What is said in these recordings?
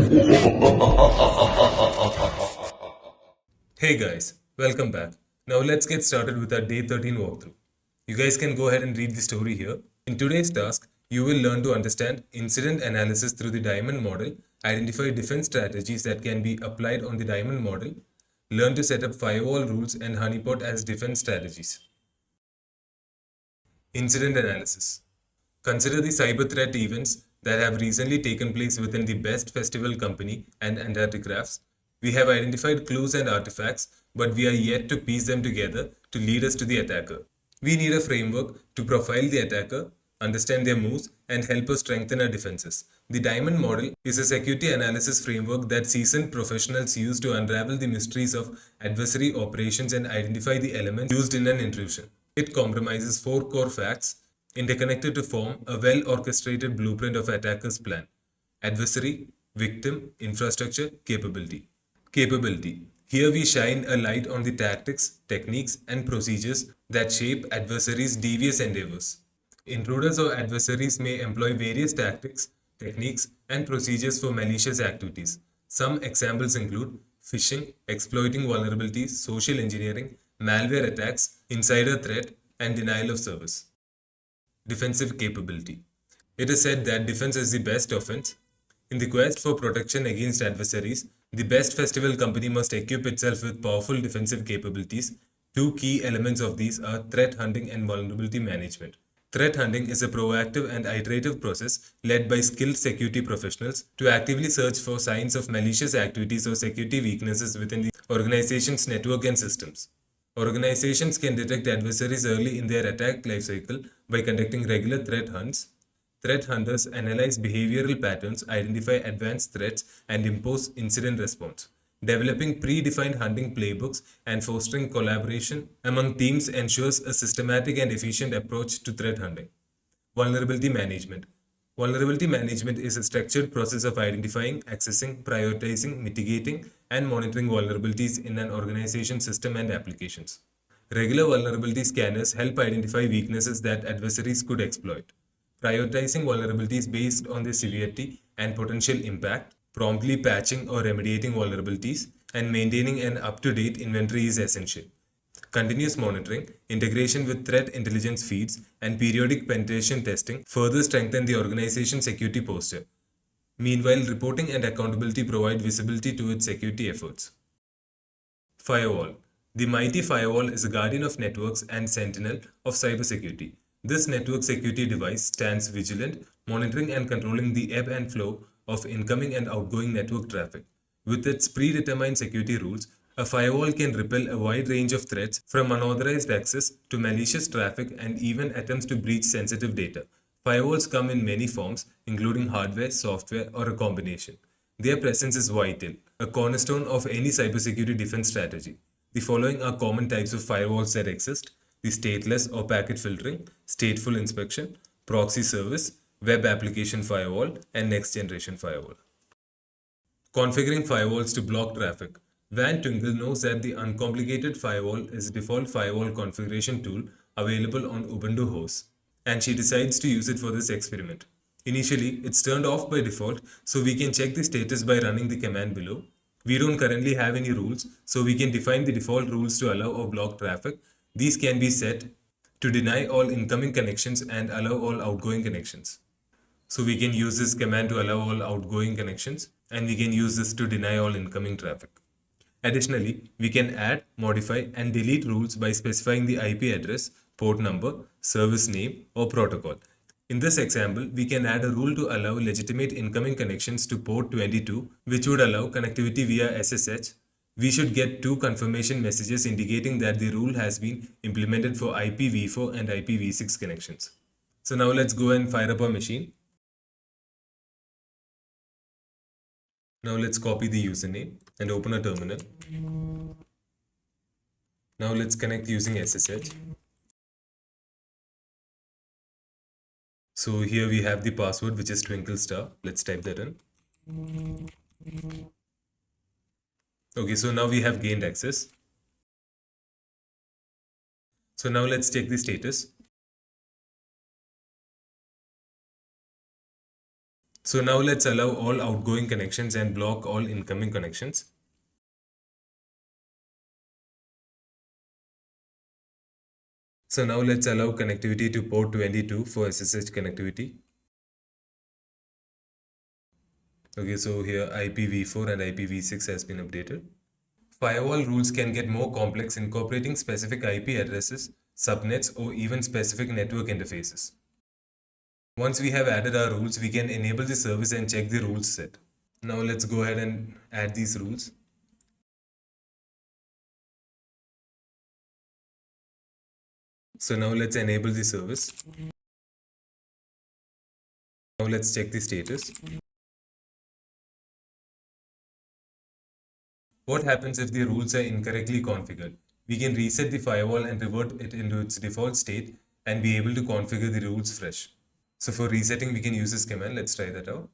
Hey guys, welcome back. Now let's get started with our day 13 walkthrough. You guys can go ahead and read the story here. In today's task, you will learn to understand incident analysis through the diamond model, identify defense strategies that can be applied on the diamond model, learn to set up firewall rules and honeypot as defense strategies. Incident analysis. Consider the cyber threat events that have recently taken place within the Best Festival Company and Antarcticrafts. We have identified clues and artifacts, but we are yet to piece them together to lead us to the attacker. We need a framework to profile the attacker, understand their moves, and help us strengthen our defenses. The Diamond Model is a security analysis framework that seasoned professionals use to unravel the mysteries of adversary operations and identify the elements used in an intrusion. It compromises four core facts interconnected to form a well-orchestrated blueprint of attacker's plan: adversary, victim, infrastructure, capability. Capability. Here we shine a light on the tactics, techniques, and procedures that shape adversaries' devious endeavors. Intruders or adversaries may employ various tactics, techniques, and procedures for malicious activities. Some examples include phishing, exploiting vulnerabilities, social engineering, malware attacks, insider threat, and denial of service. Defensive capability. It is said that defense is the best offense. In the quest for protection against adversaries, the best festival company must equip itself with powerful defensive capabilities. Two key elements of these are threat hunting and vulnerability management. Threat hunting is a proactive and iterative process led by skilled security professionals to actively search for signs of malicious activities or security weaknesses within the organization's network and systems. Organizations can detect adversaries early in their attack lifecycle by conducting regular threat hunts. Threat hunters analyze behavioral patterns, identify advanced threats, and impose incident response. Developing predefined hunting playbooks and fostering collaboration among teams ensures a systematic and efficient approach to threat hunting. Vulnerability management. Vulnerability management is a structured process of identifying, accessing, prioritizing, mitigating, and monitoring vulnerabilities in an organization's system and applications. Regular vulnerability scanners help identify weaknesses that adversaries could exploit. Prioritizing vulnerabilities based on their severity and potential impact, promptly patching or remediating vulnerabilities, and maintaining an up-to-date inventory is essential. Continuous monitoring, integration with threat intelligence feeds, and periodic penetration testing further strengthen the organization's security posture. Meanwhile, reporting and accountability provide visibility to its security efforts. Firewall. The mighty firewall is a guardian of networks and sentinel of cybersecurity. This network security device stands vigilant, monitoring and controlling the ebb and flow of incoming and outgoing network traffic. With its predetermined security rules, a firewall can repel a wide range of threats from unauthorized access to malicious traffic and even attempts to breach sensitive data. Firewalls come in many forms, including hardware, software, or a combination. Their presence is vital, a cornerstone of any cybersecurity defense strategy. The following are common types of firewalls that exist: the stateless or packet filtering, stateful inspection, proxy service, web application firewall, and next generation firewall. Configuring firewalls to block traffic. Van Tungle knows that the uncomplicated firewall is a default firewall configuration tool available on Ubuntu hosts, and she decides to use it for this experiment. Initially, it's turned off by default, so we can check the status by running the command below. We don't currently have any rules, so we can define the default rules to allow or block traffic. These can be set to deny all incoming connections and allow all outgoing connections. So we can use this command to allow all outgoing connections, and we can use this to deny all incoming traffic. Additionally, we can add, modify, and delete rules by specifying the IP address, port number, service name, or protocol. In this example, we can add a rule to allow legitimate incoming connections to port 22, which would allow connectivity via SSH. We should get two confirmation messages indicating that the rule has been implemented for IPv4 and IPv6 connections. So now let's go and fire up our machine. Now let's copy the username and open a terminal. Now let's connect using SSH. So here we have the password, which is twinkle star. Let's type that in. Okay, so now we have gained access. So now let's check the status. So now let's allow all outgoing connections and block all incoming connections. So now let's allow connectivity to port 22 for SSH connectivity. Okay, so here IPv4 and IPv6 has been updated. Firewall rules can get more complex, incorporating specific IP addresses, subnets, or even specific network interfaces. Once we have added our rules, we can enable the service and check the rules set. Now let's go ahead and add these rules. So now let's enable the service. Now let's check the status. What happens if the rules are incorrectly configured? We can reset the firewall and revert it into its default state and be able to configure the rules fresh. So for resetting, we can use this command. Let's try that out.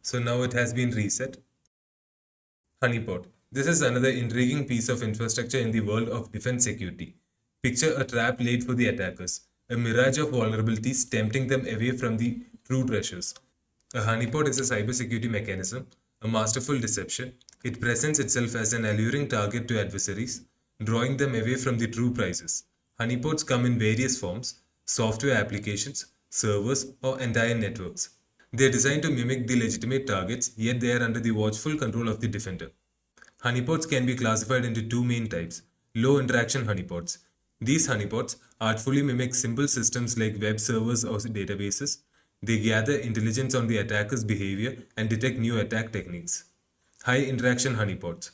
So now it has been reset. Honeypot. This is another intriguing piece of infrastructure in the world of defense security. Picture a trap laid for the attackers, a mirage of vulnerabilities tempting them away from the true treasures. A honeypot is a cybersecurity mechanism, a masterful deception. It presents itself as an alluring target to adversaries, drawing them away from the true prizes. Honeypots come in various forms: software applications, servers, or entire networks. They are designed to mimic the legitimate targets, yet they are under the watchful control of the defender. Honeypots can be classified into two main types: low interaction honeypots. These honeypots artfully mimic simple systems like web servers or databases. They gather intelligence on the attacker's behavior and detect new attack techniques. High interaction honeypots.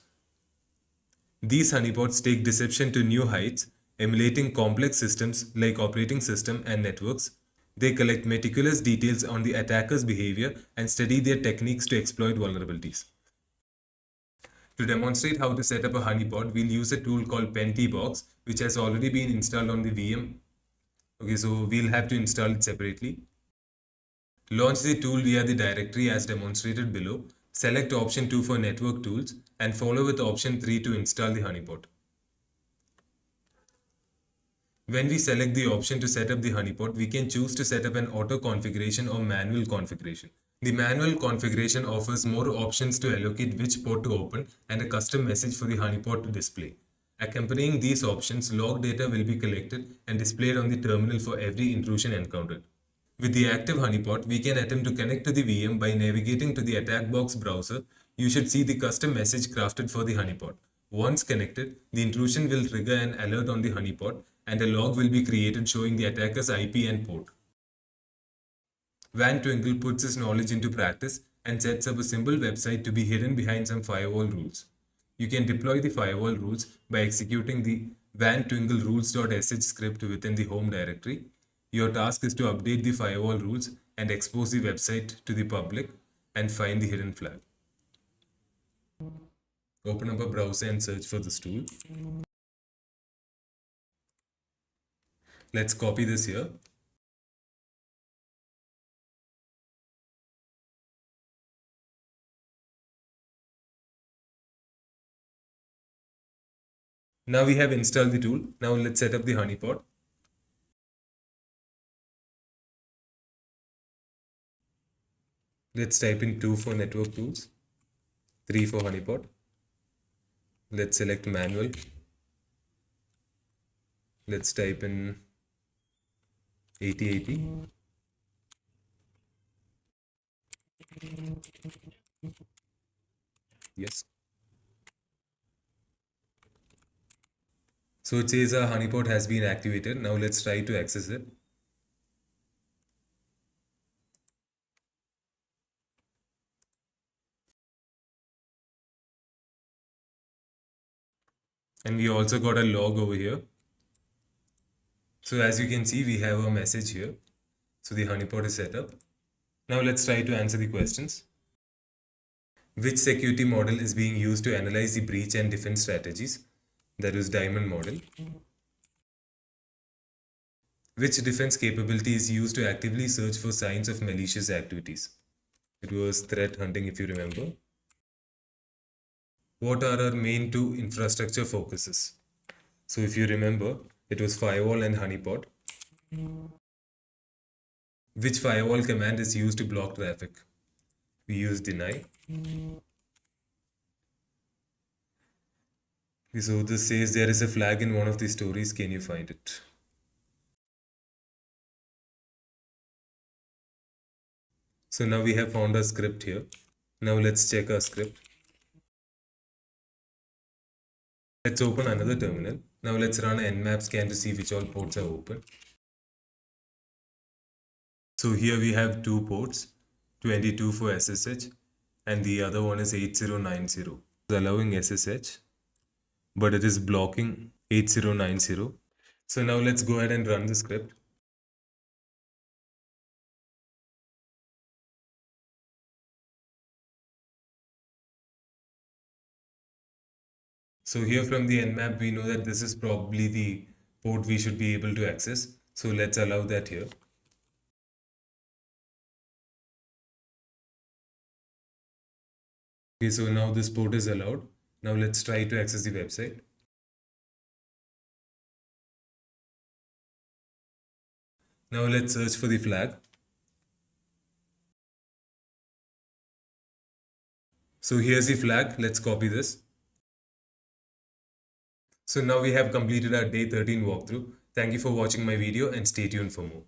These honeypots take deception to new heights, emulating complex systems like operating system and networks. They collect meticulous details on the attacker's behavior and study their techniques to exploit vulnerabilities. To demonstrate how to set up a honeypot, we'll use a tool called PenTbox, which has already been installed on the VM. Okay, so we'll have to install it separately. Launch the tool via the directory as demonstrated below. Select option 2 for network tools and follow with option 3 to install the honeypot. When we select the option to set up the honeypot, we can choose to set up an auto configuration or manual configuration. The manual configuration offers more options to allocate which port to open and a custom message for the honeypot to display. Accompanying these options, log data will be collected and displayed on the terminal for every intrusion encountered. With the active honeypot, we can attempt to connect to the VM by navigating to the attack box browser. You should see the custom message crafted for the honeypot. Once connected, the intrusion will trigger an alert on the honeypot and a log will be created showing the attacker's IP and port. Van Twinkle puts his knowledge into practice and sets up a simple website to be hidden behind some firewall rules. You can deploy the firewall rules by executing the van twinkle rules.sh script within the home directory. Your task is to update the firewall rules and expose the website to the public and find the hidden flag. Open up a browser and search for this tool. Let's copy this here. Now we have installed the tool. Now let's set up the honeypot. Let's type in 2 for network tools, 3 for honeypot. Let's select manual. Let's type in 8080. Yes. So it says our honeypot has been activated. Now let's try to access it. And we also got a log over here. So as you can see, we have a message here. So the honeypot is set up. Now let's try to answer the questions. Which security model is being used to analyze the breach and defense strategies? That is diamond model. Which defense capability is used to actively search for signs of malicious activities? It was threat hunting, if you remember. What are our main two infrastructure focuses? So if you remember, it was firewall and honeypot. Which firewall command is used to block traffic? We use deny. So this says there is a flag in one of the stories. Can you find it? So now we have found our script here. Now let's check our script. Let's open another terminal. Now let's run an nmap scan to see which all ports are open. So here we have two ports, 22 for SSH and the other one is 8090. It's allowing SSH, but it is blocking 8090. So now let's go ahead and run the script. So here from the nmap, we know that this is probably the port we should be able to access. So let's allow that here. Okay, so now this port is allowed. Now let's try to access the website. Now let's search for the flag. So here's the flag. Let's copy this. So now we have completed our day 13 walkthrough. Thank you for watching my video and stay tuned for more.